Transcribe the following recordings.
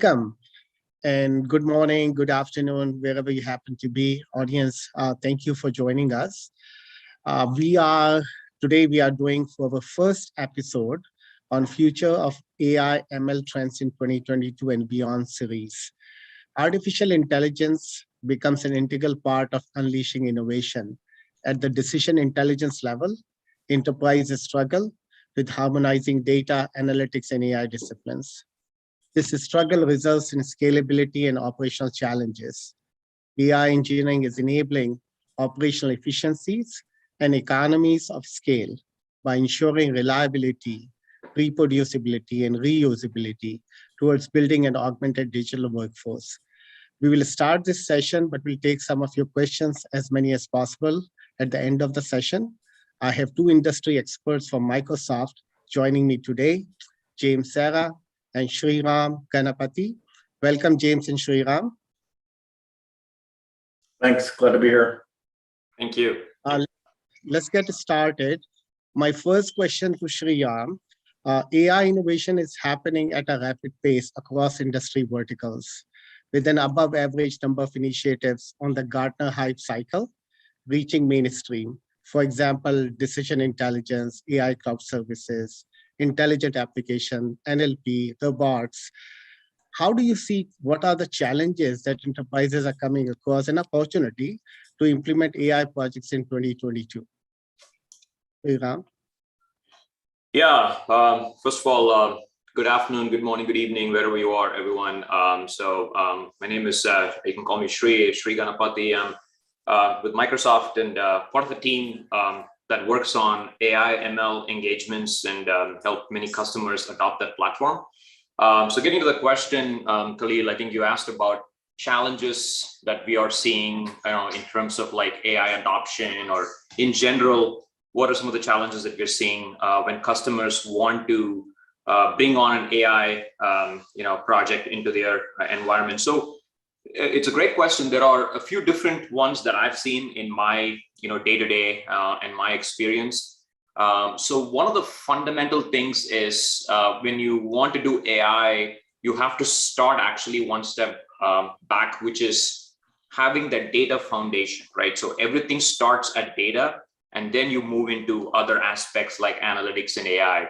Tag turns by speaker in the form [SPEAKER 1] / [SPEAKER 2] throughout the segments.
[SPEAKER 1] Welcome and good morning, good afternoon, wherever you happen to be. Audience, thank you for joining us. Today we are doing for the first episode on future of AI ML trends in 2022 and beyond series. Artificial intelligence becomes an integral part of unleashing innovation. At the decision intelligence level, enterprises struggle with harmonizing data, analytics, and AI disciplines. This struggle results in scalability and operational challenges. AI engineering is enabling operational efficiencies and economies of scale by ensuring reliability, reproducibility, and reusability towards building an augmented digital workforce. We will start this session, but we'll take some of your questions, as many as possible, at the end of the session. I have two industry experts from Microsoft joining me today, James Serra and Sriram Ganapati. Welcome, James and Sriram.
[SPEAKER 2] Thanks, glad to be here.
[SPEAKER 3] Thank you.
[SPEAKER 1] Let's get started. My first question to Sriram. AI innovation is happening at a rapid pace across industry verticals, with an above average number of initiatives on the Gartner hype cycle reaching mainstream. For example, decision intelligence, AI cloud services, intelligent application, NLP, robots. How do you see what are the challenges that enterprises are coming across, an opportunity to implement AI projects in 2022? Sriram?
[SPEAKER 3] Yeah, first of all, good afternoon, good morning, good evening, wherever you are, everyone. My name is, you can call me Sri Ganapati. I'm with Microsoft and part of the team that works on AI, ML engagements and help many customers adopt that platform. So getting to the question, Khalil, I think you asked about challenges that we are seeing in terms of like AI adoption, or in general, what are some of the challenges that we're seeing when customers want to bring on an AI project into their environment. So it's a great question. There are a few different ones that I've seen in my day-to-day and my experience. So one of the fundamental things is when you want to do AI, you have to start actually one step back, which is having that data foundation, right? So everything starts at data, and then you move into other aspects like analytics and AI.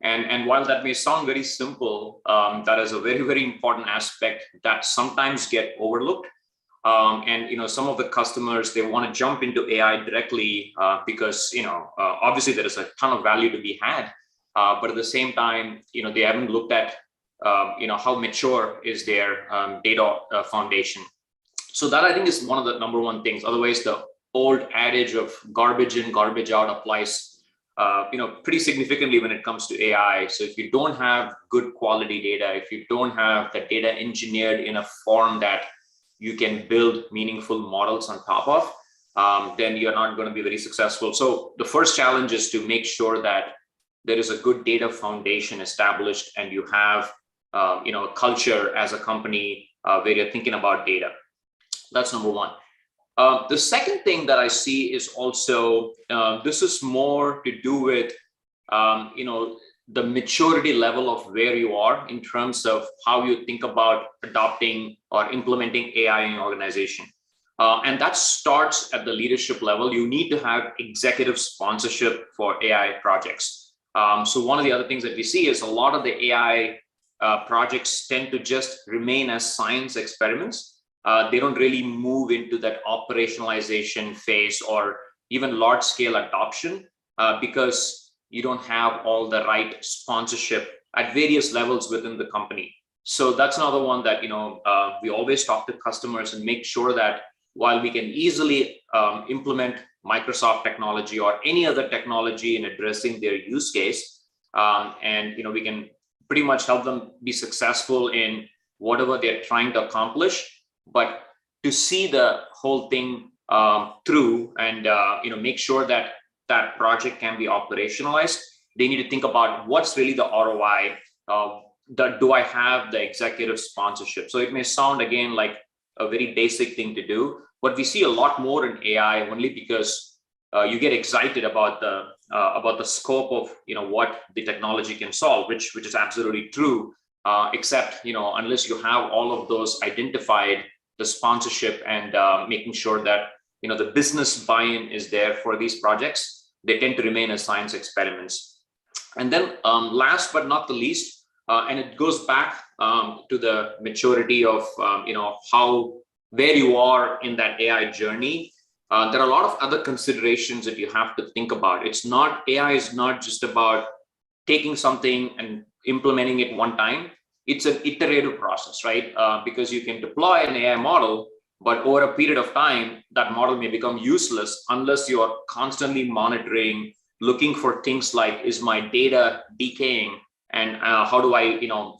[SPEAKER 3] And while that may sound very simple, that is a very, very important aspect that sometimes get overlooked. Some of the customers, they want to jump into AI directly because, obviously there is a ton of value to be had. But at the same time, they haven't looked at, how mature is their data foundation. So that I think is one of the number one things. Otherwise, the old adage of garbage in, garbage out applies pretty significantly when it comes to AI. So if you don't have good quality data, if you don't have the data engineered in a form that you can build meaningful models on top of, then you're not going to be very successful. So the first challenge is to make sure that there is a good data foundation established, and you have a culture as a company where you're thinking about data. That's number one. The second thing that I see is also, this is more to do with, the maturity level of where you are in terms of how you think about adopting or implementing AI in your organization. And that starts at the leadership level. You need to have executive sponsorship for AI projects. So one of the other things that we see is a lot of the AI projects tend to just remain as science experiments. They don't really move into that operationalization phase or even large scale adoption because you don't have all the right sponsorship at various levels within the company. So that's another one that, we always talk to customers and make sure that while we can easily implement Microsoft technology or any other technology in addressing their use case, and we can pretty much help them be successful in whatever they're trying to accomplish. But to see the whole thing through and make sure that that project can be operationalized, they need to think about what's really the ROI. Do I have the executive sponsorship? So it may sound again like a very basic thing to do, but we see a lot more in AI only because you get excited about the scope of what the technology can solve, which is absolutely true. except, unless you have all of those identified, the sponsorship and making sure that, the business buy-in is there for these projects, they tend to remain as science experiments. And then last but not the least, and it goes back to the maturity of, where you are in that AI journey. There are a lot of other considerations that you have to think about. AI is not just about taking something and implementing it one time. It's an iterative process, right? Because you can deploy an AI model, but over a period of time, that model may become useless unless you are constantly monitoring, looking for things like, is my data decaying? And how do I,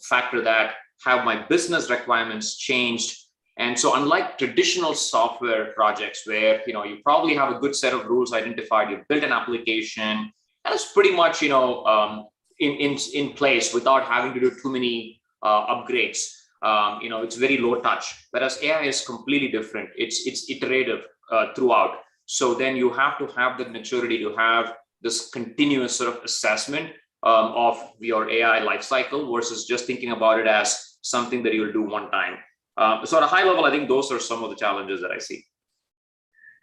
[SPEAKER 3] factor that? Have my business requirements changed? And so unlike traditional software projects where, you probably have a good set of rules identified, you've built an application, and it's pretty much, in place without having to do too many upgrades. It's very low touch, whereas AI is completely different. It's iterative throughout. So then you have to have the maturity to have this continuous sort of assessment of your AI lifecycle versus just thinking about it as something that you'll do one time. So at a high level, I think those are some of the challenges that I see.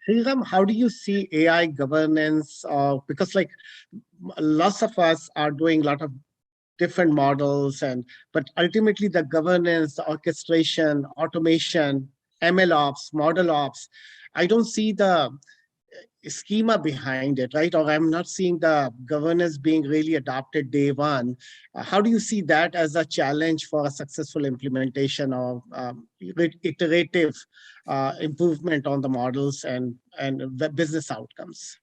[SPEAKER 1] Sriram, how do you see AI governance? Because like lots of us are doing a lot of different models, but ultimately the governance, the orchestration, automation, ML ops, model ops, I don't see the schema behind it, right? Or I'm not seeing the governance being really adopted day one. How do you see that as a challenge for a successful implementation of iterative improvement on the models and the business outcomes?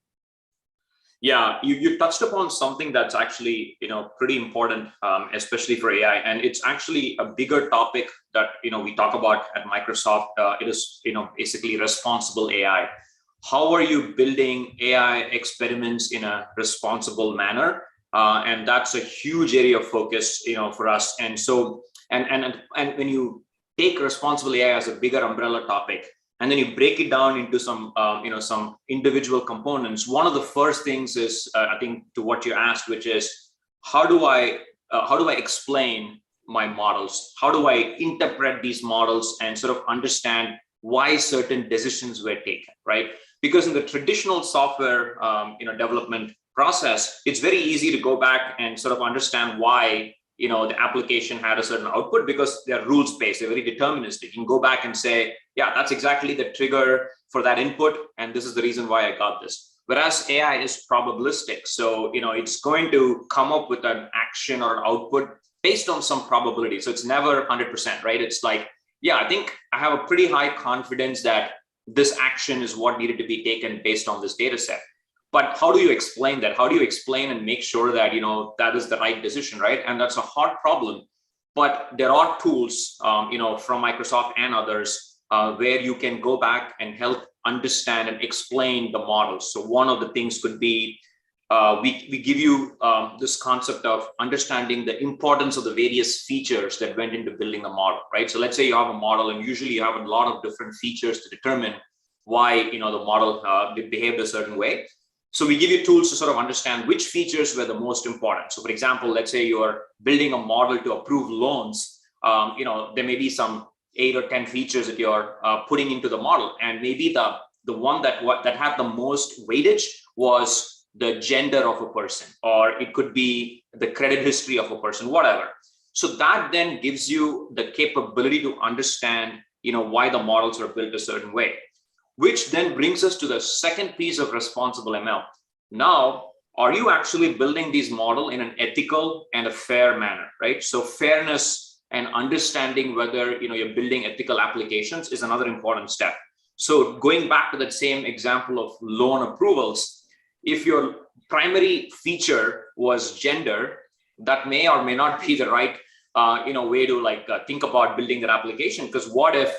[SPEAKER 3] Yeah, you touched upon something that's actually, pretty important, especially for AI, and it's actually a bigger topic that, we talk about at Microsoft. It is, basically responsible AI. How are you building AI experiments in a responsible manner? And that's a huge area of focus, for us. And so, and when you take responsible AI as a bigger umbrella topic, and then you break it down into some, some individual components. One of the first things is, I think, to what you asked, which is, how do I explain my models? How do I interpret these models and sort of understand why certain decisions were taken, right? Because in the traditional software, development process, it's very easy to go back and sort of understand why, the application had a certain output, because they're rules-based, they're very deterministic. You can go back and say, yeah, that's exactly the trigger for that input, and this is the reason why I got this. Whereas AI is probabilistic. So, it's going to come up with an action or an output based on some probability. So it's never 100%, right? It's like, yeah, I think I have a pretty high confidence that this action is what needed to be taken based on this data set. But how do you explain that? How do you explain and make sure that, that is the right decision, right? And that's a hard problem. But there are tools, from Microsoft and others, where you can go back and help understand and explain the models. So one of the things could be, we give you this concept of understanding the importance of the various features that went into building the model, right? So let's say you have a model, and usually you have a lot of different features to determine why, the model behaved a certain way. So we give you tools to sort of understand which features were the most important. So for example, let's say you're building a model to approve loans. There may be some 8 or 10 features that you're putting into the model, and maybe the one that had the most weightage was the gender of a person, or it could be the credit history of a person, whatever. So that then gives you the capability to understand, why the models are built a certain way, which then brings us to the second piece of responsible ML. Now, are you actually building these models in an ethical and a fair manner, right? So fairness and understanding whether, you're building ethical applications is another important step. So going back to that same example of loan approvals, if your primary feature was gender, that may or may not be the right, way to think about building that application. Because what if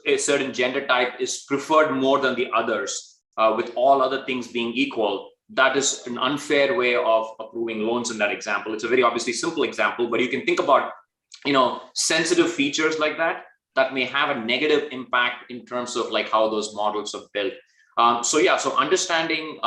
[SPEAKER 3] a certain gender type is preferred more than the others, with all other things being equal? That is an unfair way of approving loans in that example. It's a very obviously simple example, but you can think about, sensitive features like that may have a negative impact in terms of how those models are built. So understanding,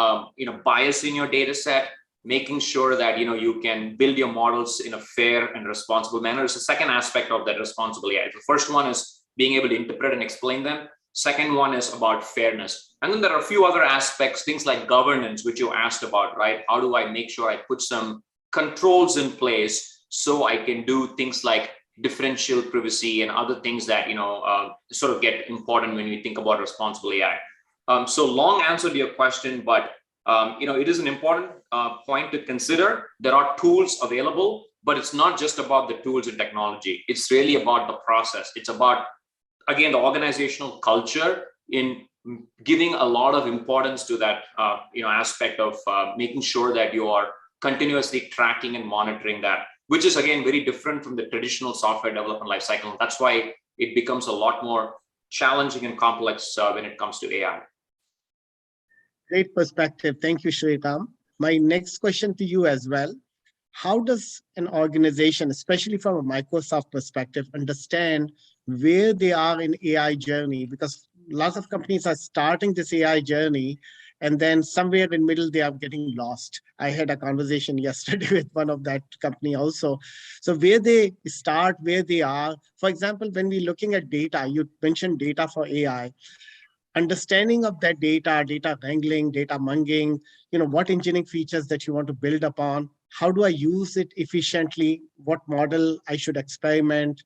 [SPEAKER 3] bias in your data set, making sure that you can build your models in a fair and responsible manner is the second aspect of that responsible AI. The first one is being able to interpret and explain them. Second one is about fairness. And then there are a few other aspects, things like governance, which you asked about, right? How do I make sure I put some controls in place so I can do things like differential privacy and other things that sort of get important when we think about responsible AI. So long answer to your question, but it is an important point to consider. There are tools available, but it's not just about the tools and technology. It's really about the process. It's about, again, the organizational culture in giving a lot of importance to that aspect of making sure that you are continuously tracking and monitoring that, which is again very different from the traditional software development lifecycle. That's why it becomes a lot more challenging and complex when it comes to AI.
[SPEAKER 1] Great perspective. Thank you, Sriram. My next question to you as well. How does an organization, especially from a Microsoft perspective, understand where they are in AI journey? Because lots of companies are starting this AI journey, and then somewhere in the middle, they are getting lost. I had a conversation yesterday with one of that company also. So where they start, where they are. For example, when we're looking at data, you mentioned data for AI. Understanding of that data wrangling, data munging, what engineering features that you want to build upon, how do I use it efficiently, what model I should experiment,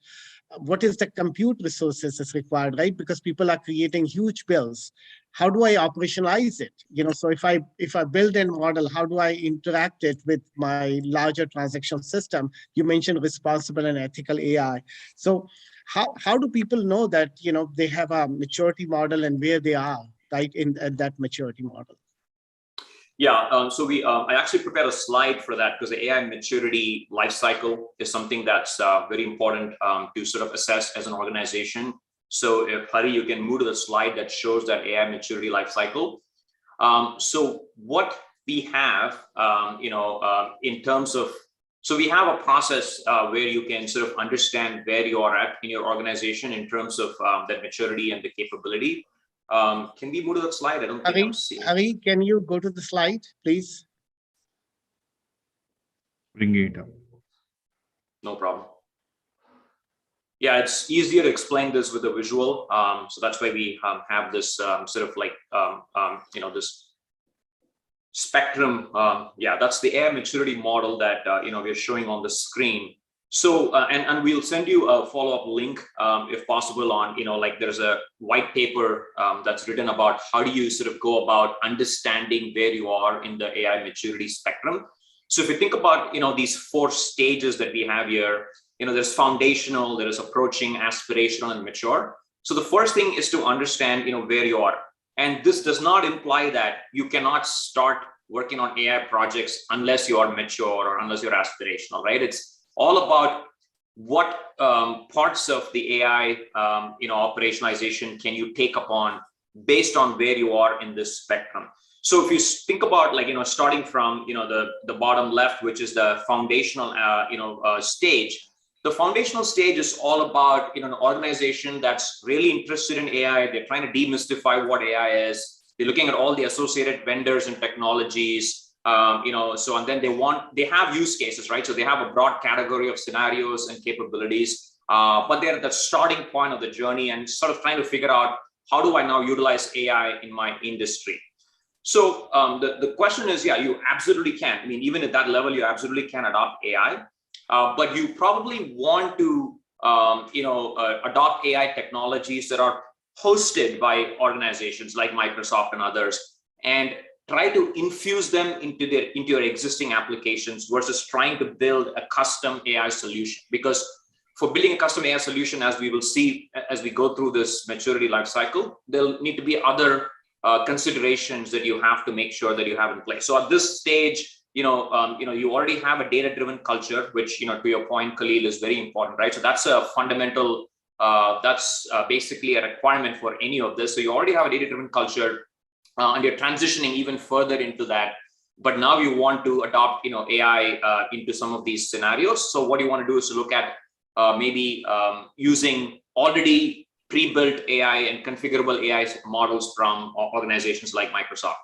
[SPEAKER 1] what is the compute resources that's required, right? Because people are creating huge bills. How do I operationalize it? So if I build a model, how do I interact it with my larger transaction system? You mentioned responsible and ethical AI. So how do people know that they have a maturity model and where they are, right, at that maturity model?
[SPEAKER 3] Yeah, so I actually prepared a slide for that because the AI maturity lifecycle is something that's very important to sort of assess as an organization. So if Hari, you can move to the slide that shows that AI maturity lifecycle. So what we have, in terms of, so we have a process where you can sort of understand where you are at in your organization in terms of that maturity and the capability. Can we move to the slide? I don't think I'm seeing.
[SPEAKER 1] Hari, can you go to the slide, please?
[SPEAKER 2] Bring it up.
[SPEAKER 3] No problem. Yeah, it's easier to explain this with a visual. So that's why we have this sort of like, this spectrum. Yeah, that's the AI maturity model that, we're showing on the screen. So, and we'll send you a follow-up link, if possible, on, like there's a white paper that's written about how do you sort of go about understanding where you are in the AI maturity spectrum. So if you think about, these 4 stages that we have here, there's foundational, there is approaching, aspirational, and mature. So the first thing is to understand, where you are. And this does not imply that you cannot start working on AI projects unless you are mature or unless you're aspirational, right? It's all about what parts of the AI, operationalization can you take upon based on where you are in this spectrum. So if you think about, like, starting from, the bottom left, which is the foundational, stage. The foundational stage is all about, an organization that's really interested in AI. They're trying to demystify what AI is. They're looking at all the associated vendors and technologies, so, and then they have use cases, right? So they have a broad category of scenarios and capabilities, but they're at the starting point of the journey and sort of trying to figure out, how do I now utilize AI in my industry? So the question is, yeah, you absolutely can. I mean, even at that level, you absolutely can adopt AI. But you probably want to, adopt AI technologies that are hosted by organizations like Microsoft and others, and try to infuse them into your existing applications versus trying to build a custom AI solution. Because for building a custom AI solution, as we will see as we go through this maturity life cycle, there'll need to be other considerations that you have to make sure that you have in place. So at this stage, you already have a data-driven culture, which, to your point, Khalil, is very important, right? So that's a fundamental, that's basically a requirement for any of this. So you already have a data-driven culture, and you're transitioning even further into that. But now you want to adopt, AI into some of these scenarios. So what you want to do is to look at maybe using already pre-built AI and configurable AI models from organizations like Microsoft.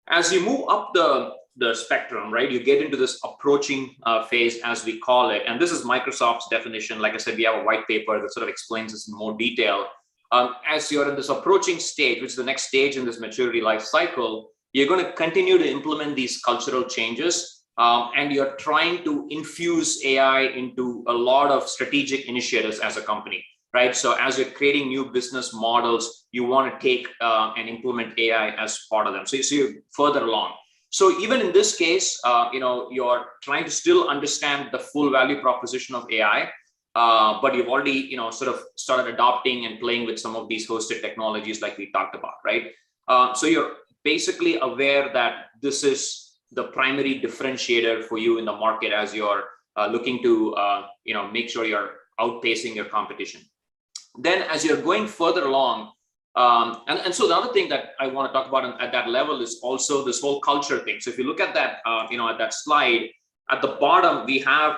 [SPEAKER 3] As you move up the the spectrum, right? You get into this approaching phase, as we call it. And this is Microsoft's definition. Like I said, we have a white paper that sort of explains this in more detail. As you're in this approaching stage, which is the next stage in this maturity life cycle, you're going to continue to implement these cultural changes. And you're trying to infuse AI into a lot of strategic initiatives as a company, right? So as you're creating new business models, you want to take and implement AI as part of them. So you're further along. So even in this case, you're trying to still understand the full value proposition of AI, but you've already, sort of started adopting and playing with some of these hosted technologies like we talked about, right? So you're basically aware that this is the primary differentiator for you in the market as you're looking to, make sure you're outpacing your competition. Then as you're going further along, and so the other thing that I want to talk about at that level is also this whole culture thing. So if you look at that, at that slide, at the bottom, we have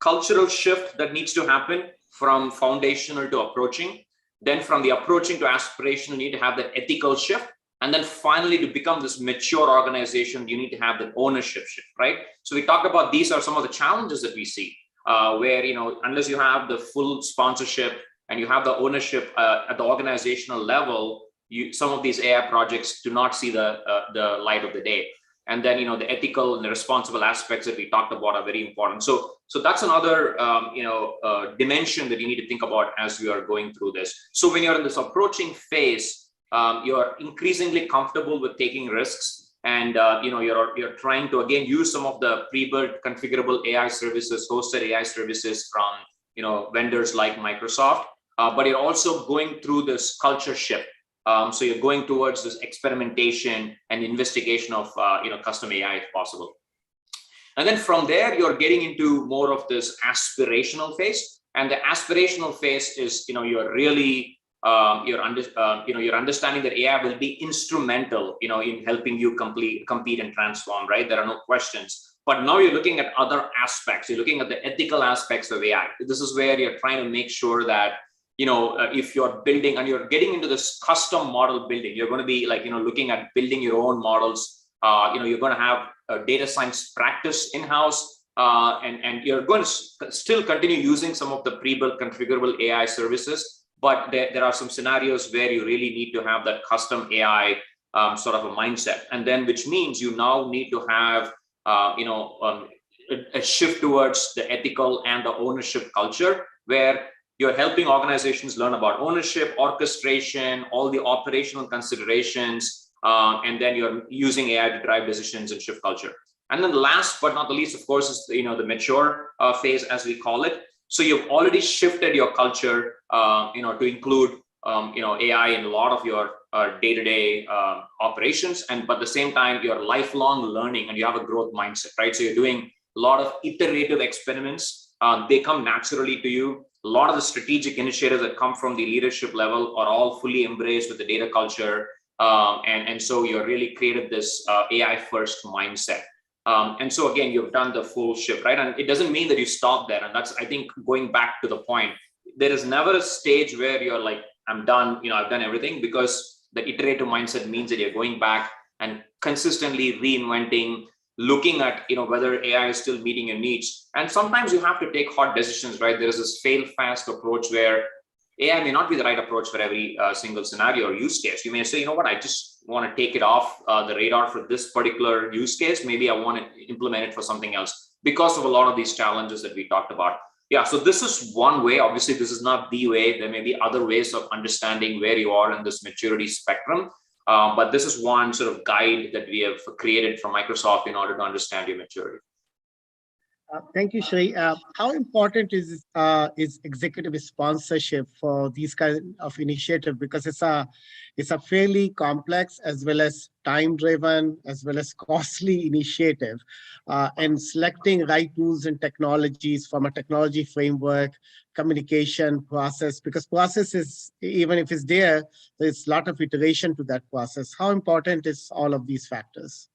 [SPEAKER 3] cultural shift that needs to happen from foundational to approaching. Then from the approaching to aspirational, you need to have that ethical shift. And then finally, to become this mature organization, you need to have the ownership shift, right? So we talked about these are some of the challenges that we see, where, unless you have the full sponsorship and you have the ownership at the organizational level, some of these AI projects do not see the light of the day. And then, the ethical and the responsible aspects that we talked about are very important. So that's another, dimension that you need to think about as you are going through this. So when you're in this approaching phase, you're increasingly comfortable with taking risks, and you're trying to again use some of the pre-built configurable AI services, hosted AI services from vendors like Microsoft, but you're also going through this culture shift. So you're going towards this experimentation and investigation of custom AI if possible. And then from there, you're getting into more of this aspirational phase, and the aspirational phase is you're really you're understanding that AI will be instrumental, in helping you compete and transform, right? There are no questions. But now you're looking at other aspects. You're looking at the ethical aspects of AI. This is where you're trying to make sure that, if you're building and you're getting into this custom model building, you're going to be like, looking at building your own models. You're going to have a data science practice in-house, and you're going to still continue using some of the pre-built configurable AI services. But there are some scenarios where you really need to have that custom AI sort of a mindset. And then, which means you now need to have, a shift towards the ethical and the ownership culture, where you're helping organizations learn about ownership, orchestration, all the operational considerations, and then you're using AI to drive decisions and shift culture. And then last but not the least, of course, is the mature phase, as we call it. So you've already shifted your culture, to include, AI in a lot of your day-to-day operations, but at the same time, you're lifelong learning and you have a growth mindset, right? So you're doing a lot of iterative experiments. They come naturally to you. A lot of the strategic initiatives that come from the leadership level are all fully embraced with the data culture. And so you're really created this AI-first mindset. And so again, you've done the full shift, right? And it doesn't mean that you stop there. And that's, I think, going back to the point, there is never a stage where you're like, I'm done, I've done everything, because the iterative mindset means that you're going back and consistently reinventing, looking at, whether AI is still meeting your needs. And sometimes you have to take hard decisions, right? There is this fail fast approach where AI may not be the right approach for every single scenario or use case. You may say, I just want to take it off the radar for this particular use case. Maybe I want to implement it for something else because of a lot of these challenges that we talked about. Yeah, so this is one way. Obviously, this is not the way. There may be other ways of understanding where you are in this maturity spectrum. But this is one sort of guide that we have created from Microsoft in order to understand your maturity.
[SPEAKER 1] Thank you, Shri. How important is executive sponsorship for these kind of initiative? Because it's a fairly complex as well as time-driven as well as costly initiative, and selecting right tools and technologies from a technology framework, communication process. Because process is, even if it's there's a lot of iteration to that process. How important is all of these factors?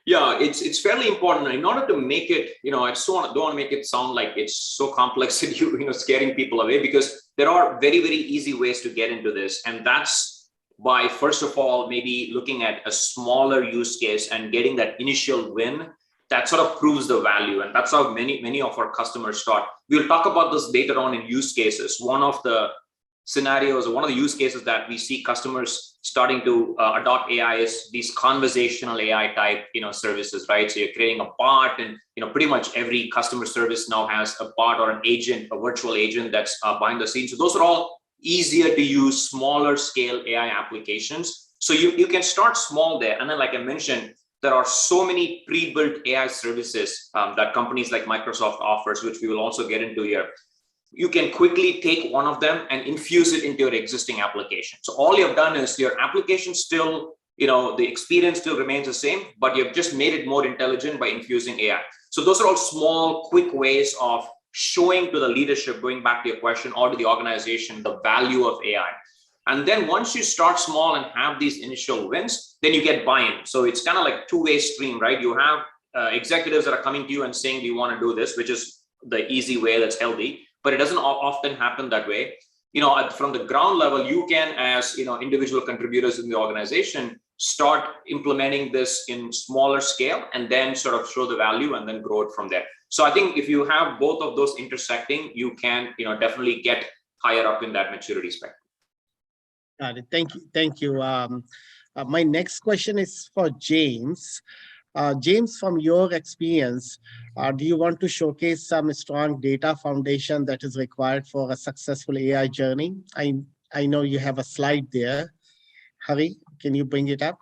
[SPEAKER 3] Yeah, it's fairly important. In order to make it, I just don't want to make it sound like it's so complex that scaring people away, because there are very, very easy ways to get into this. And that's by, first of all, maybe looking at a smaller use case and getting that initial win. That sort of proves the value. And that's how many of our customers start. We'll talk about this later on in use cases. One of the scenarios, one of the use cases that we see customers starting to adopt AI is these conversational AI type, services, right? So you're creating a bot, and pretty much every customer service now has a bot or an agent, a virtual agent that's behind the scenes. So those are all easier to use, smaller scale AI applications. So you can start small there, and then, like I mentioned, there are so many pre-built AI services that companies like Microsoft offers, which we will also get into here. You can quickly take one of them and infuse it into your existing application. So all you've done is your application still, the experience still remains the same, but you've just made it more intelligent by infusing AI. So those are all small, quick ways of showing to the leadership, going back to your question, or to the organization, the value of AI. And then once you start small and have these initial wins, then you get buy-in. So it's kind of like two-way stream, right? You have executives that are coming to you and saying, do you want to do this? Which is the easy way, that's healthy, but it doesn't often happen that way. From the ground level, you can, as individual contributors in the organization, start implementing this in smaller scale and then sort of show the value and then grow it from there. So I think if you have both of those intersecting, you can definitely get higher up in that maturity spectrum.
[SPEAKER 1] Got it. Thank you. Thank you. My next question is for James. James, from your experience, do you want to showcase some strong data foundation that is required for a successful AI journey? I know you have a slide there. Hari, can you bring it up?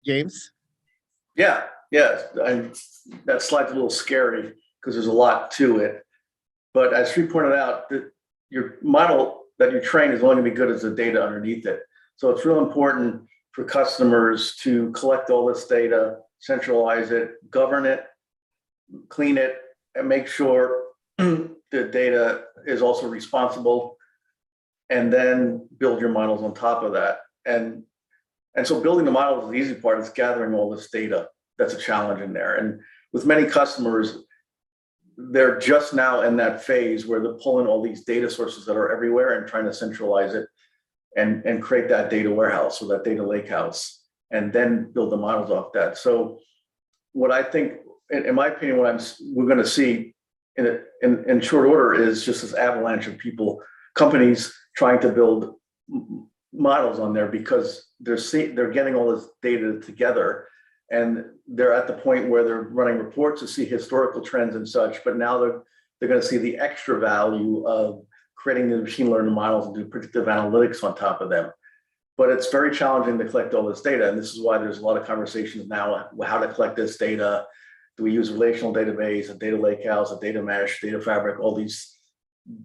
[SPEAKER 1] James?
[SPEAKER 2] Yeah. That slide's a little scary because there's a lot to it. But as Sri pointed out, your model that you train is only going to be good as the data underneath it. So it's real important for customers to collect all this data, centralize it, govern it, clean it, and make sure the data is also responsible, and then build your models on top of that. And so building the models is the easy part. It's gathering all this data. That's a challenge in there. And with many customers, they're just now in that phase where they're pulling all these data sources that are everywhere and trying to centralize it and create that data warehouse or that data lakehouse, and then build the models off that. So what I think, in my opinion, we're going to see in short order is just this avalanche of companies trying to build models on there because they're getting all this data together, and they're at the point where they're running reports to see historical trends and such, but now they're going to see the extra value of creating the machine learning models and do predictive analytics on top of them. But it's very challenging to collect all this data, and this is why there's a lot of conversations now how to collect this data. Do we use a relational database, a data lakehouse, a data mesh, data fabric? All these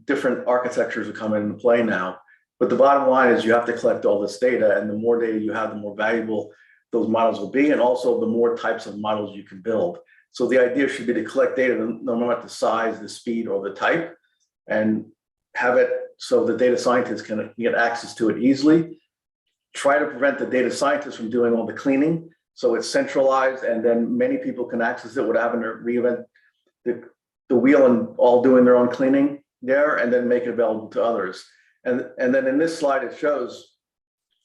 [SPEAKER 2] different architectures are coming into play now. But the bottom line is you have to collect all this data, and the more data you have, the more valuable those models will be, and also the more types of models you can build. So the idea should be to collect data, no matter what the size, the speed, or the type, and have it so the data scientists can get access to it easily. Try to prevent the data scientists from doing all the cleaning, so it's centralized, and then many people can access it without having to reinvent the wheel and all doing their own cleaning there, and then make it available to others. And then in this slide, it shows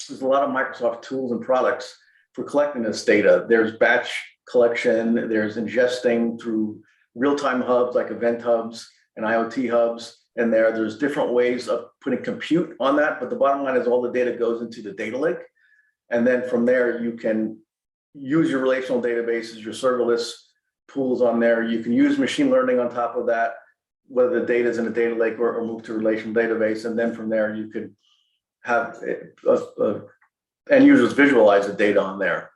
[SPEAKER 2] there's a lot of Microsoft tools and products for collecting this data. There's batch collection, there's ingesting through real-time hubs like event hubs and IoT hubs. And there's different ways of putting compute on that, but the bottom line is all the data goes into the data lake. And then from there, you can use your relational databases, your serverless tools on there. You can use machine learning on top of that, whether the data is in a data lake or move to a relational database. And then from there, you could have end users visualize the data on there.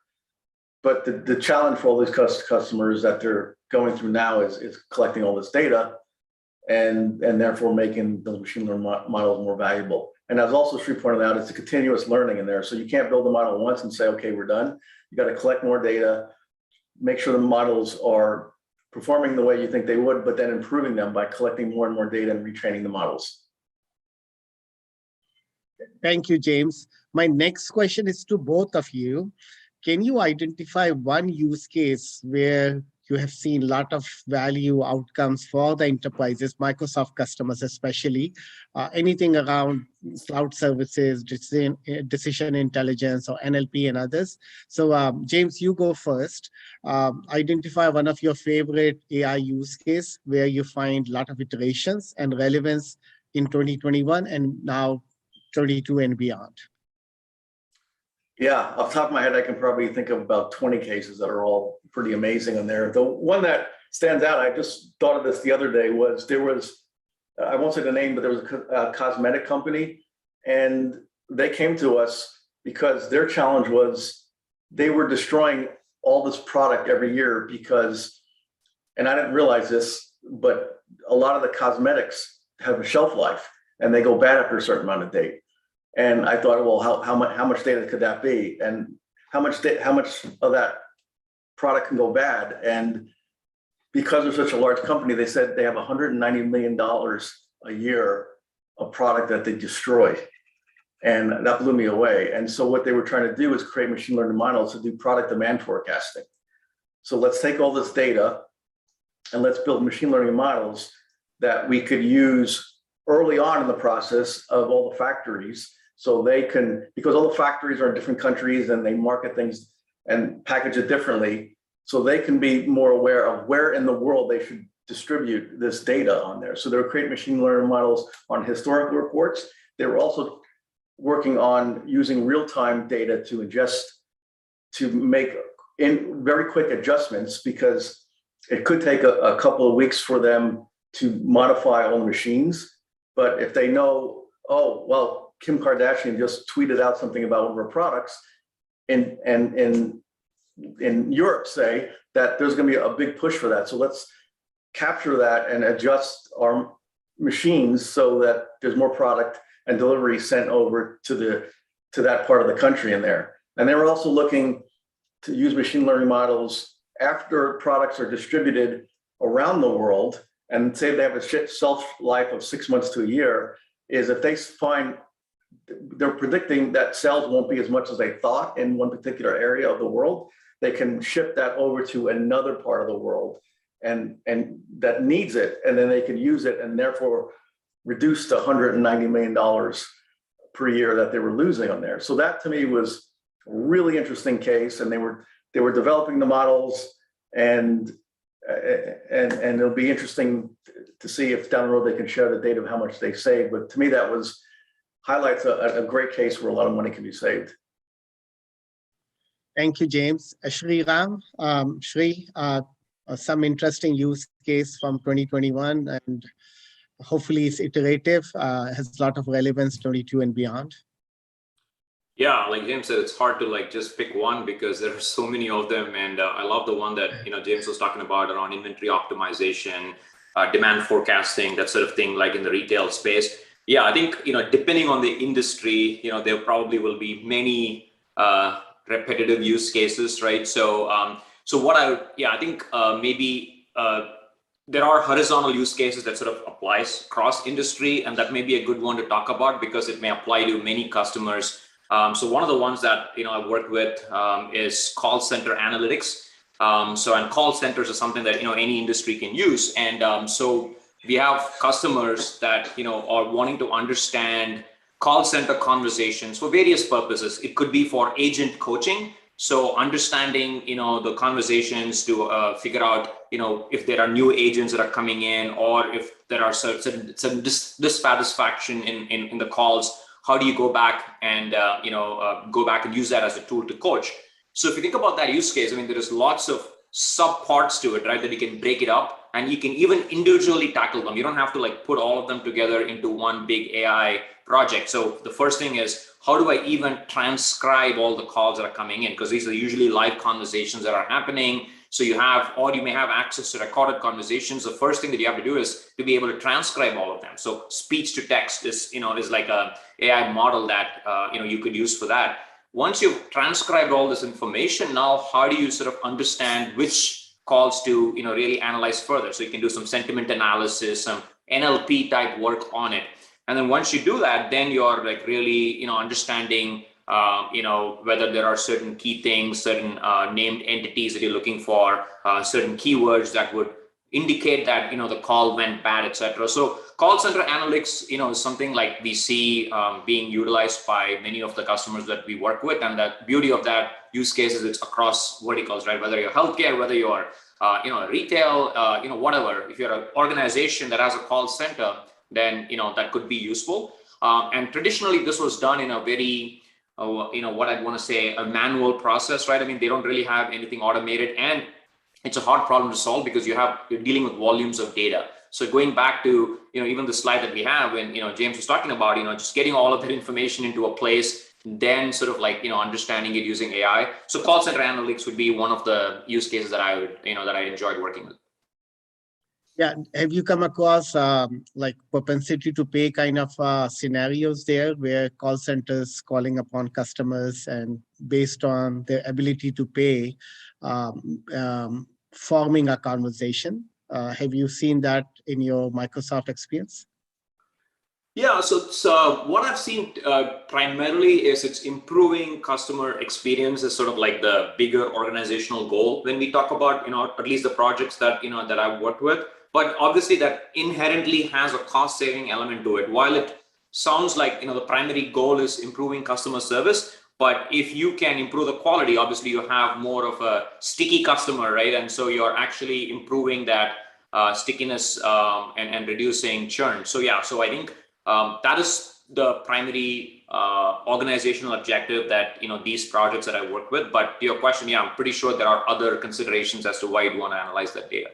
[SPEAKER 2] But the challenge for all these customers that they're going through now is collecting all this data and therefore making those machine learning models more valuable. And as also Sri pointed out, it's a continuous learning in there. So you can't build a model once and say, okay, we're done. You got to collect more data, make sure the models are performing the way you think they would, but then improving them by collecting more and more data and retraining the models.
[SPEAKER 1] Thank you, James. My next question is to both of you. Can you identify one use case where you have seen a lot of value outcomes for the enterprises, Microsoft customers especially, anything around cloud services, decision intelligence, or NLP and others. So James, you go first. Identify one of your favorite AI use case where you find a lot of iterations and relevance in 2021 and now 22 and beyond.
[SPEAKER 2] Yeah, off the top of my head, I can probably think of about 20 cases that are all pretty amazing in there. The one that stands out, I just thought of this the other day, was I won't say the name, but there was a cosmetic company, and they came to us because their challenge was they were destroying all this product every year because, and I didn't realize this, but a lot of the cosmetics have a shelf life and they go bad after a certain amount of date. And I thought, well, how much data could that be, and how much of that product can go bad? And because they're such a large company, they said they have $190 million a year of product that they destroy, and that blew me away. And so what they were trying to do is create machine learning models to do product demand forecasting. So let's take all this data and let's build machine learning models that we could use early on in the process of all the factories. So they can, because all the factories are in different countries and they market things and package it differently, so they can be more aware of where in the world they should distribute this data on there. So they were creating machine learning models on historical reports. They were also working on using real-time data to ingest, to make in very quick adjustments, because it could take a couple of weeks for them to modify all the machines. But if they know, oh, well, Kim Kardashian just tweeted out something about one of her products in Europe, say, that there's going to be a big push for that. So let's capture that and adjust our machines so that there's more product and delivery sent over to that part of the country in there. And they were also looking to use machine learning models after products are distributed around the world, and say they have a shelf life of 6 months to a year, is if they find they're predicting that sales won't be as much as they thought in one particular area of the world, they can ship that over to another part of the world and that needs it, and then they can use it and therefore reduce the $190 million per year that they were losing on there. So that to me was a really interesting case, and they were developing the models, and it'll be interesting to see if down the road they can share the data of how much they saved. But to me, that highlights a great case where a lot of money can be saved.
[SPEAKER 1] Thank you, James. Shri Ram, Shri, some interesting use case from 2021, and hopefully it's iterative, has a lot of relevance 22 and beyond.
[SPEAKER 3] Yeah, like James said, it's hard to just pick one because there are so many of them, and I love the one that James was talking about around inventory optimization, demand forecasting, that sort of thing, like in the retail space. Yeah, I think depending on the industry, there probably will be many repetitive use cases, right? So, I think maybe there are horizontal use cases that sort of applies cross industry, and that may be a good one to talk about because it may apply to many customers. So one of the ones that I've worked with is call center analytics. And call centers are something that any industry can use, and so we have customers that are wanting to understand call center conversations for various purposes. It could be for agent coaching, so understanding the conversations to figure out if there are new agents that are coming in, or if there are certain dissatisfaction in the calls. How do you go back and use that as a tool to coach? So if you think about that use case, there is lots of sub parts to it, right? That you can break it up, and you can even individually tackle them. You don't have to put all of them together into one big AI project. So the first thing is, how do I even transcribe all the calls that are coming in? Because these are usually live conversations that are happening. So you may have access to recorded conversations. The first thing that you have to do is to be able to transcribe all of them. So speech to text is like a AI model that you could use for that. Once you've transcribed all this information, now how do you sort of understand which calls to really analyze further? So you can do some sentiment analysis, some NLP type work on it. And then once you do that, then you're really understanding whether there are certain key things, certain named entities that you're looking for, certain keywords that would indicate that the call went bad, etc. So call center analytics, is something like we see being utilized by many of the customers that we work with, and the beauty of that use case is it's across verticals, right? Whether you're healthcare, whether you're retail, whatever. If you're an organization that has a call center, then that could be useful. And traditionally, this was done in a very what I'd want to say, a manual process, right? I mean, they don't really have anything automated, and it's a hard problem to solve because you're dealing with volumes of data. So going back to even the slide that we have, when James was talking about just getting all of that information into a place, then sort of like understanding it using AI. So call center analytics would be one of the use cases that I would that I enjoyed working with.
[SPEAKER 1] Yeah, have you come across like propensity to pay kind of scenarios there where call centers calling upon customers and based on their ability to pay, forming a conversation? Have you seen that in your Microsoft experience?
[SPEAKER 3] Yeah, so what I've seen primarily is it's improving customer experience is sort of like the bigger organizational goal when we talk about at least the projects that that I've worked with. But obviously that inherently has a cost saving element to it. While it sounds like the primary goal is improving customer service, but if you can improve the quality, obviously you have more of a sticky customer, right? And so you're actually improving that stickiness and reducing churn. So yeah, so I think that is the primary organizational objective that these projects that I work with. But to your question, yeah, I'm pretty sure there are other considerations as to why you'd want to analyze that data.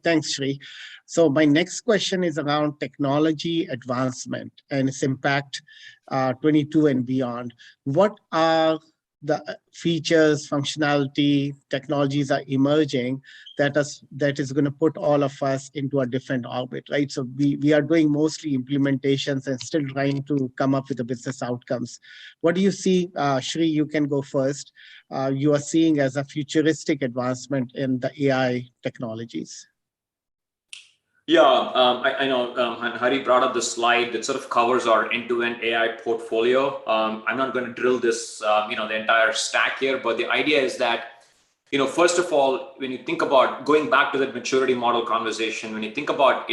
[SPEAKER 1] Thanks, Sri. So my next question is around technology advancement and its impact 22 and beyond. What are the features, functionality, technologies are emerging that is going to put all of us into a different orbit, right? So we are doing mostly implementations and still trying to come up with the business outcomes. What do you see, Sri, you can go first, you are seeing as a futuristic advancement in the AI technologies?
[SPEAKER 3] Yeah, I know Hari brought up the slide that sort of covers our end-to-end AI portfolio. I'm not going to drill this, the entire stack here, but the idea is that, first of all, when you think about going back to that maturity model conversation, when you think about,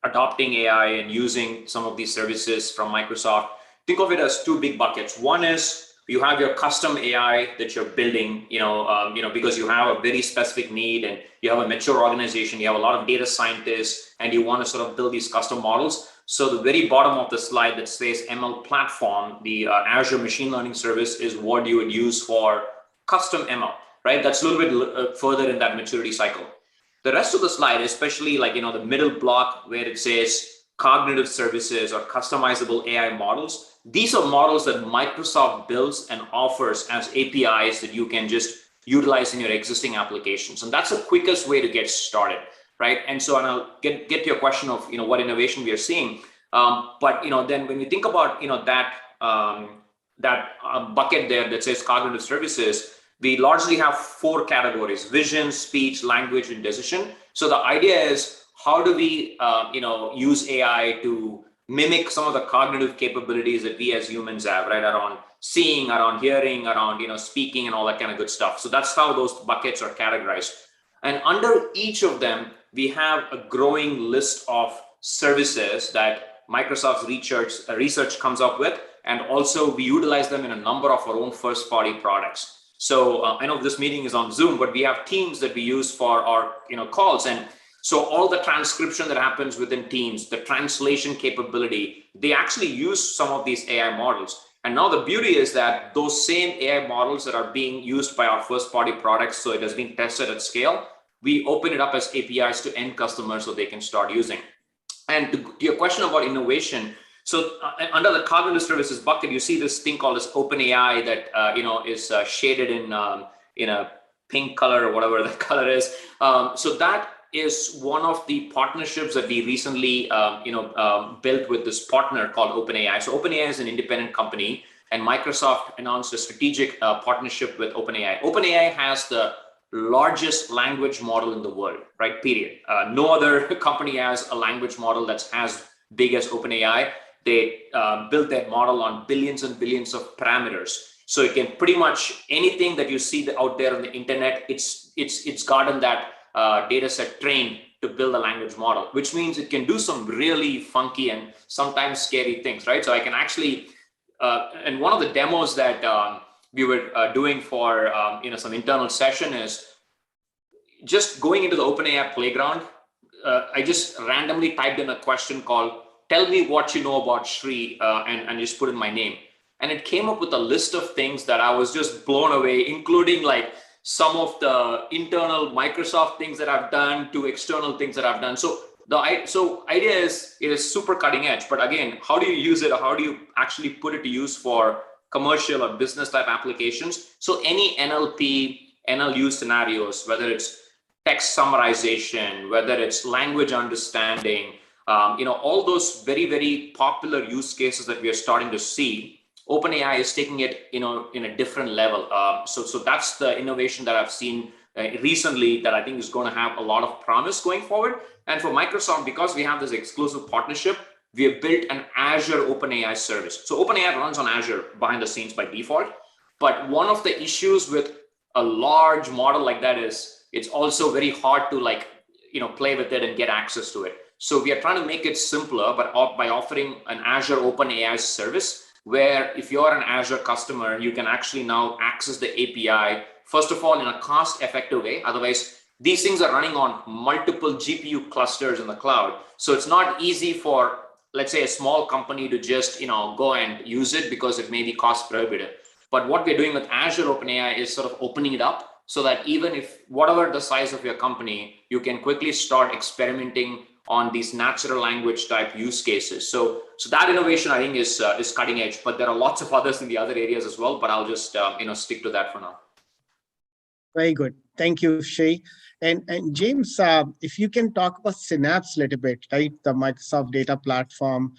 [SPEAKER 3] adopting AI and using some of these services from Microsoft, think of it as two big buckets. One is you have your custom AI that you're building, because you have a very specific need and you have a mature organization, you have a lot of data scientists, and you want to sort of build these custom models. So the very bottom of the slide that says ML platform, the Azure machine learning service, is what you would use for custom ML, right? That's a little bit further in that maturity cycle. The rest of the slide, especially like, the middle block where it says cognitive services or customizable AI models, these are models that Microsoft builds and offers as APIs that you can just utilize in your existing applications. And that's the quickest way to get started, right? And so, and I'll get to your question of, what innovation we are seeing. But, then when we think about, that bucket there that says cognitive services, we largely have four categories: vision, speech, language, and decision. So the idea is, how do we, use AI to mimic some of the cognitive capabilities that we as humans have, right? Around seeing, around hearing, around, speaking and all that kind of good stuff. So that's how those buckets are categorized. And under each of them, we have a growing list of services that Microsoft's research comes up with. And also we utilize them in a number of our own first party products. So I know this meeting is on Zoom, but we have Teams that we use for our, calls. And so all the transcription that happens within Teams, the translation capability, they actually use some of these AI models. And now the beauty is that those same AI models that are being used by our first party products, so it has been tested at scale, we open it up as APIs to end customers so they can start using. And to your question about innovation, so under the cognitive services bucket, you see this thing called as OpenAI that is shaded in a pink color or whatever the color is. So that is one of the partnerships that we recently built with this partner called OpenAI. So OpenAI is an independent company, and Microsoft announced a strategic partnership with OpenAI. OpenAI has the largest language model in the world, right? Period. No other company has a language model that's as big as OpenAI. they built their model on billions and billions of parameters. So it can pretty much anything that you see out there on the internet, it's gotten that data set trained to build a language model, which means it can do some really funky and sometimes scary things, right? So I can actually, and one of the demos that we were doing for some internal session is just going into the OpenAI playground. I just randomly typed in a question called "Tell me what you know about Shri," and just put in my name, and it came up with a list of things that I was just blown away, including like some of the internal Microsoft things that I've done to external things that I've done. So the idea is it is super cutting edge, but again, how do you use it? Or how do you actually put it to use for commercial or business type applications? So any NLP, NLU scenarios, whether it's text summarization, whether it's language understanding, all those very, very popular use cases that we are starting to see, OpenAI is taking it, in a different level. So that's the innovation that I've seen recently that I think is going to have a lot of promise going forward. And for Microsoft, because we have this exclusive partnership, we have built an Azure OpenAI service. So OpenAI runs on Azure behind the scenes by default. But one of the issues with a large model like that is it's also very hard to play with it and get access to it. So we are trying to make it simpler, but by offering an Azure OpenAI service, where if you're an Azure customer, you can actually now access the API, first of all, in a cost-effective way. Otherwise, these things are running on multiple GPU clusters in the cloud. So it's not easy for, let's say, a small company to just go and use it because it may be cost prohibitive. But what we're doing with Azure OpenAI is sort of opening it up so that even if whatever the size of your company, you can quickly start experimenting on these natural language type use cases. So that innovation, I think, is cutting edge, but there are lots of others in the other areas as well, but I'll just stick to that for now.
[SPEAKER 1] Very good. Thank you, Shay. And James, if you can talk about Synapse a little bit, right? The Microsoft data platform,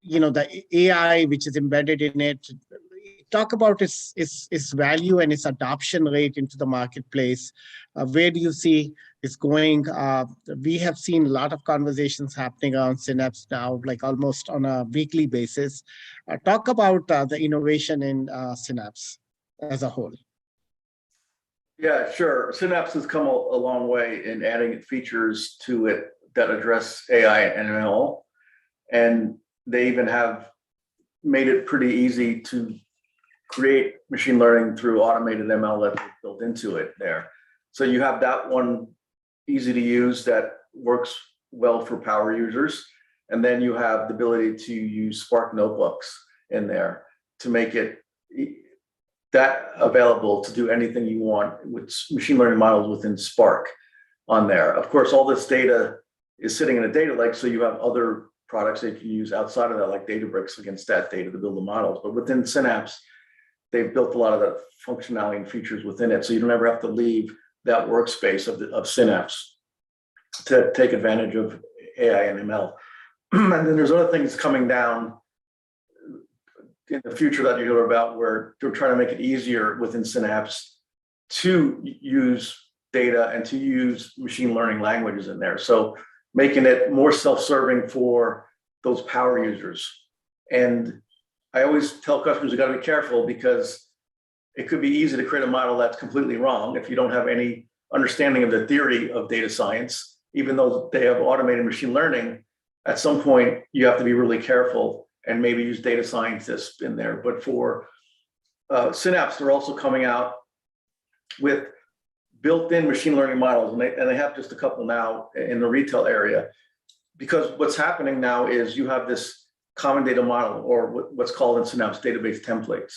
[SPEAKER 1] the AI which is embedded in it. Talk about its value and its adoption rate into the marketplace. Where do you see it's going? We have seen a lot of conversations happening around Synapse now, like almost on a weekly basis. Talk about the innovation in Synapse as a whole.
[SPEAKER 2] Yeah, sure. Synapse has come a long way in adding features to it that address AI and ML. And they even have made it pretty easy to create machine learning through automated ML that's built into it there. So you have that one easy to use that works well for power users. And then you have the ability to use Spark notebooks in there to make it that available to do anything you want with machine learning models within Spark on there. Of course, all this data is sitting in a data lake, so you have other products that you can use outside of that, like Databricks against that data to build the models. But within Synapse, they've built a lot of the functionality and features within it, so you don't ever have to leave that workspace of Synapse to take advantage of AI and ML. And then there's other things coming down in the future that you hear about where they're trying to make it easier within Synapse to use data and to use machine learning languages in there. So making it more self-serving for those power users. And I always tell customers you got to be careful because it could be easy to create a model that's completely wrong if you don't have any understanding of the theory of data science. Even though they have automated machine learning, at some point you have to be really careful and maybe use data scientists in there. But for Synapse, they're also coming out with built-in machine learning models, and they have just a couple now in the retail area. Because what's happening now is you have this common data model, or what's called in Synapse database templates.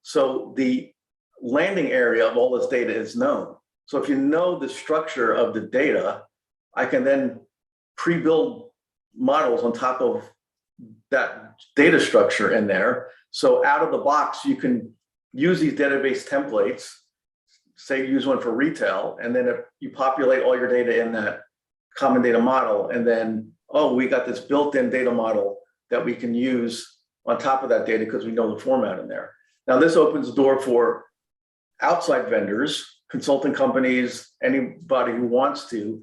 [SPEAKER 2] So the landing area of all this data is known. So if you know the structure of the data, I can then pre-build models on top of that data structure in there. So out of the box, you can use these database templates, say use one for retail, and then if you populate all your data in that common data model, and then, oh, we got this built-in data model that we can use on top of that data because we know the format in there. Now, this opens the door for outside vendors, consulting companies, anybody who wants to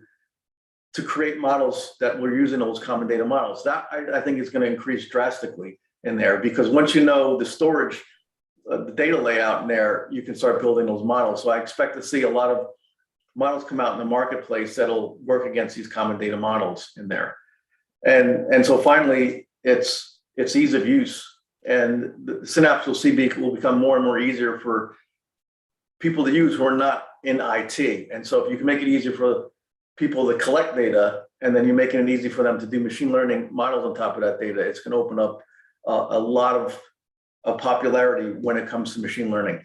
[SPEAKER 2] to create models that we're using those common data models. That I think is going to increase drastically in there, because once you know the storage, the data layout in there, you can start building those models. So I expect to see a lot of models come out in the marketplace that'll work against these common data models in there. And so finally, it's ease of use, and the Synapse will become more and more easier for people to use who are not in IT. And so if you can make it easier for people to collect data, and then you're making it easy for them to do machine learning models on top of that data, it's going to open up a lot of popularity when it comes to machine learning.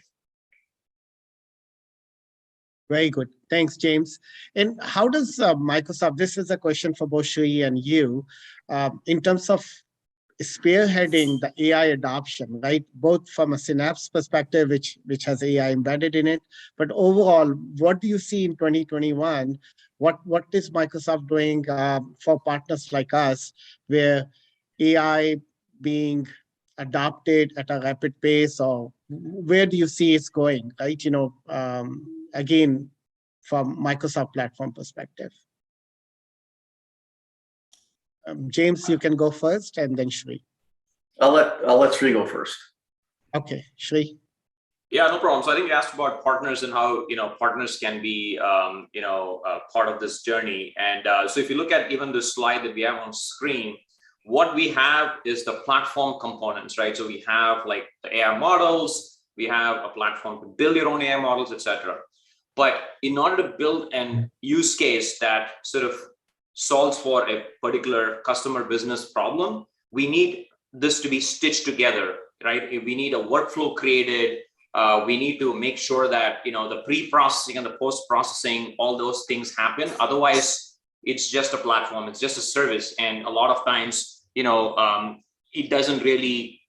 [SPEAKER 1] Very good. Thanks, James. And how does Microsoft, this is a question for both Sri and you, in terms of spearheading the AI adoption, right? Both from a Synapse perspective, which has AI embedded in it, but overall, what do you see in 2021? What is Microsoft doing for partners like us, where AI being adopted at a rapid pace, or where do you see it's going, right? Again, from Microsoft platform perspective. James, you can go first, and then Shri.
[SPEAKER 2] I'll let Shri go first.
[SPEAKER 1] Okay, Shri.
[SPEAKER 3] Yeah, no problem. So I think you asked about partners and how partners can be part of this journey. And so if you look at even the slide that we have on screen, what we have is the platform components, right? So we have like the AI models, we have a platform to build your own AI models, etc. But in order to build an use case that sort of solves for a particular customer business problem, we need this to be stitched together, right? We need a workflow created. We need to make sure that the pre-processing and the post-processing, all those things happen. Otherwise, it's just a platform, it's just a service, and a lot of times, it doesn't really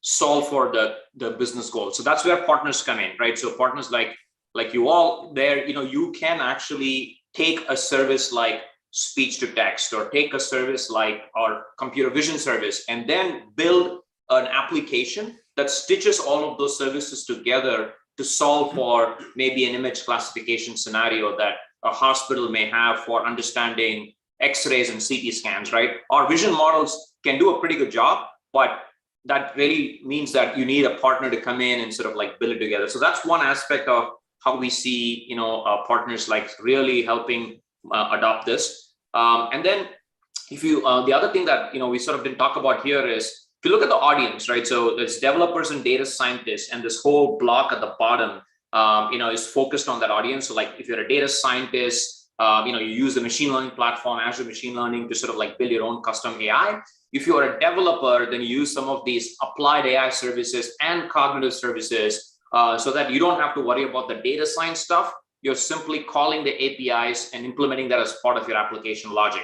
[SPEAKER 3] solve for the business goal. So that's where partners come in, right? So partners like you all there, you can actually take a service like speech to text, or take a service like our computer vision service, and then build an application that stitches all of those services together to solve for maybe an image classification scenario that a hospital may have for understanding X-rays and CT scans, right? Our vision models can do a pretty good job, but that really means that you need a partner to come in and sort of like build it together. So that's one aspect of how we see, partners like really helping adopt this. And then if you, the other thing that, we sort of didn't talk about here is, if you look at the audience, right? So there's developers and data scientists, and this whole block at the bottom, is focused on that audience. So like if you're a data scientist, you use the machine learning platform, Azure Machine Learning, to sort of like build your own custom AI. If you are a developer, then you use some of these applied AI services and cognitive services, so that you don't have to worry about the data science stuff. You're simply calling the APIs and implementing that as part of your application logic.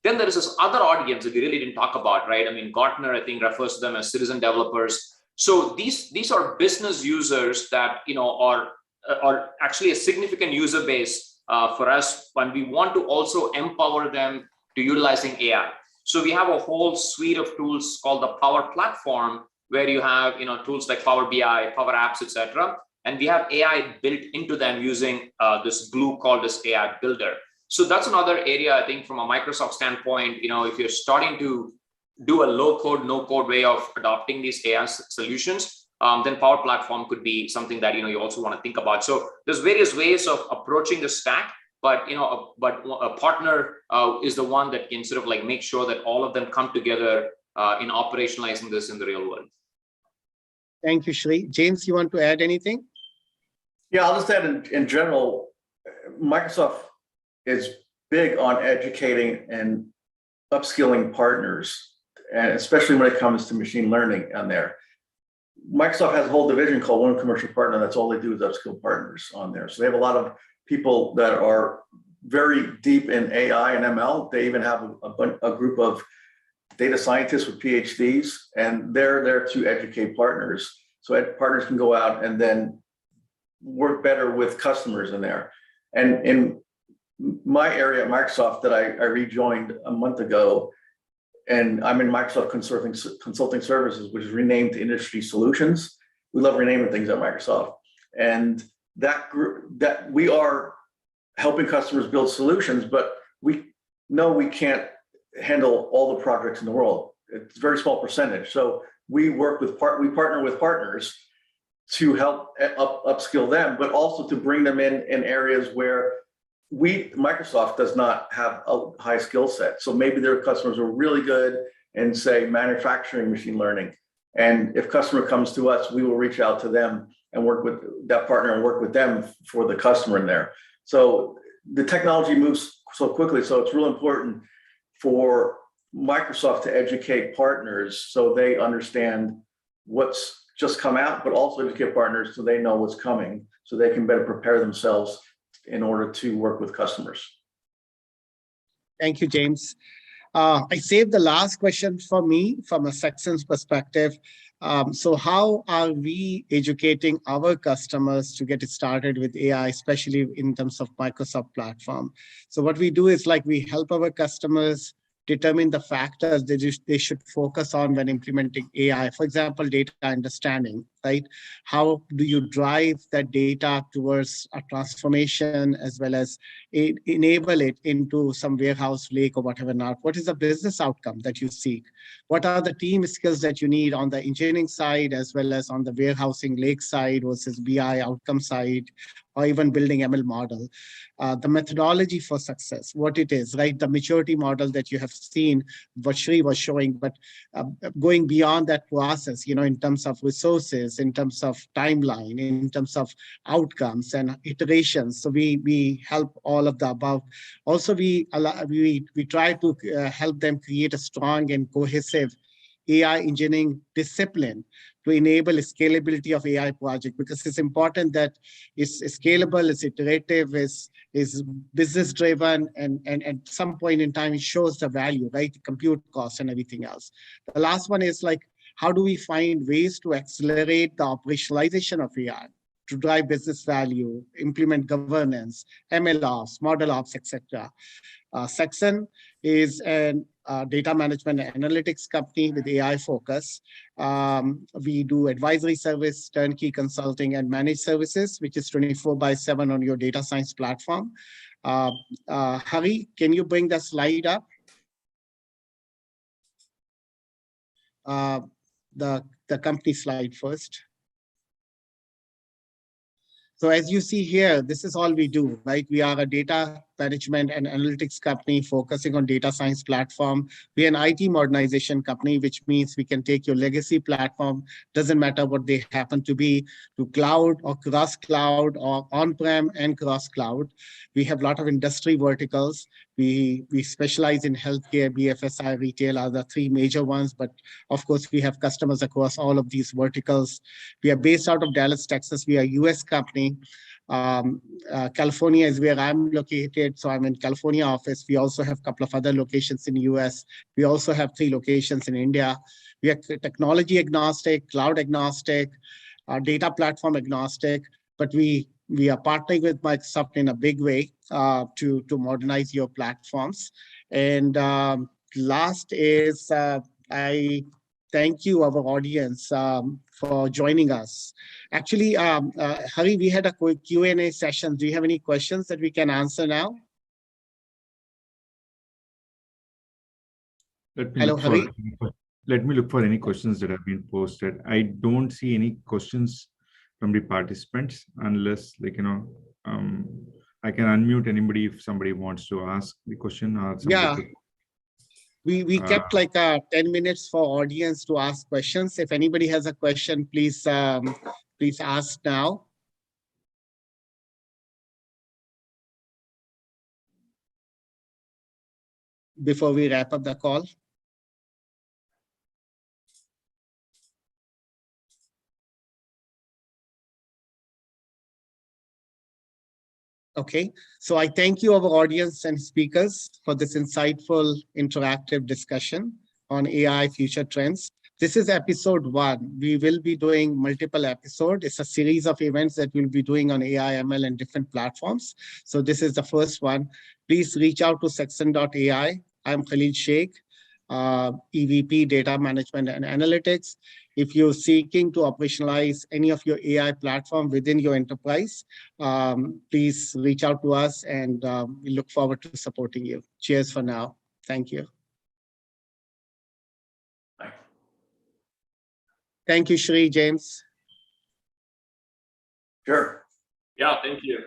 [SPEAKER 3] Then there is this other audience that we really didn't talk about, right? I mean, Gartner, I think, refers to them as citizen developers. So these are business users that are actually a significant user base for us, and we want to also empower them to utilizing AI. So we have a whole suite of tools called the Power Platform, where you have tools like Power BI, Power Apps, etc. And we have AI built into them using this glue called this AI Builder. So that's another area, I think, from a Microsoft standpoint, if you're starting to do a low code, no code way of adopting these AI solutions, then Power Platform could be something that, you also want to think about. So there's various ways of approaching the stack, but, a partner is the one that can sort of like make sure that all of them come together in operationalizing this in the real world.
[SPEAKER 1] Thank you, Shri. James, you want to add anything?
[SPEAKER 2] Yeah, I'll just add in general, Microsoft is big on educating and upskilling partners, and especially when it comes to machine learning on there. Microsoft has a whole division called One Commercial Partner. That's all they do is upskill partners on there. So they have a lot of people that are very deep in AI and ML. They even have a group of data scientists with PhDs, and they're there to educate partners. So partners can go out and then work better with customers in there. And in my area at Microsoft that I rejoined a month ago, and I'm in Microsoft Consulting Services, which is renamed to Industry Solutions. We love renaming things at Microsoft. And that group, that we are helping customers build solutions, but we no, we can't handle all the projects in the world. It's a very small percentage. So we partner with partners to help upskill them, but also to bring them in areas where Microsoft does not have a high skill set. So maybe their customers are really good in, say, manufacturing machine learning. And if customer comes to us, we will reach out to them and work with that partner and work with them for the customer in there. So the technology moves so quickly. So it's really important for Microsoft to educate partners so they understand what's just come out, but also educate partners so they know what's coming, so they can better prepare themselves in order to work with customers.
[SPEAKER 1] Thank you, James. I saved the last question for me from a Saxon's perspective. So how are we educating our customers to get started with AI, especially in terms of Microsoft platform? So what we do is like we help our customers determine the factors they should focus on when implementing AI. For example, data understanding, right? How do you drive that data towards a transformation as well as enable it into some warehouse lake or whatever not? What is the business outcome that you seek? What are the team skills that you need on the engineering side as well as on the warehousing lake side versus BI outcome side, or even building ML model? The methodology for success, what it is, right? The maturity model that you have seen, what Shri was showing, but going beyond that process, in terms of resources, in terms of timeline, in terms of outcomes and iterations. So we help all of the above. Also, we try to help them create a strong and cohesive AI engineering discipline to enable scalability of AI project, because it's important that it's scalable, it's iterative, is business driven, and at some point in time it shows the value, right? Compute costs and everything else. The last one is like, how do we find ways to accelerate the operationalization of AI to drive business value, implement governance, ML ops, model ops, etc. Saxon is an data management and analytics company with AI focus. We do advisory service, turnkey consulting, and managed services, which is 24/7 on your data science platform. Hari, can you bring the slide up? The company slide first. So as you see here, this is all we do, right? We are a data management and analytics company focusing on data science platform. We're an IT modernization company, which means we can take your legacy platform, doesn't matter what they happen to be, to cloud or cross cloud or on-prem and cross cloud. We have a lot of industry verticals. We specialize in healthcare, BFSI, retail are the three major ones, but of course we have customers across all of these verticals. We are based out of Dallas, Texas. We are a US company. California is where I'm located, so I'm in California office. We also have a couple of other locations in the US. We also have 3 locations in India. We are technology agnostic, cloud agnostic, data platform agnostic, but we are partnering with Microsoft in a big way to modernize your platforms. And last is I thank you, our audience, for joining us. Actually, Hari, we had a quick Q&A session. Do you have any questions that we can answer now?
[SPEAKER 4] Hello, Hari. Let me look for any questions that have been posted. I don't see any questions from the participants unless, I can unmute anybody if somebody wants to ask the question or somebody.
[SPEAKER 1] Yeah. We kept like 10 minutes for audience to ask questions. If anybody has a question, please ask now. Before we wrap up the call. Okay, so I thank you, our audience and speakers, for this insightful, interactive discussion on AI future trends. This is episode 1. We will be doing multiple episodes. It's a series of events that we'll be doing on AI, ML, and different platforms. So this is the first one. Please reach out to Saxon.ai. I'm Khalil Sheikh. EVP, Data Management and Analytics. If you're seeking to operationalize any of your AI platform within your enterprise, please reach out to us, and we look forward to supporting you. Cheers for now. Thank you.
[SPEAKER 2] Bye.
[SPEAKER 1] Thank you, Shri, James.
[SPEAKER 2] Sure.
[SPEAKER 3] Yeah, thank you.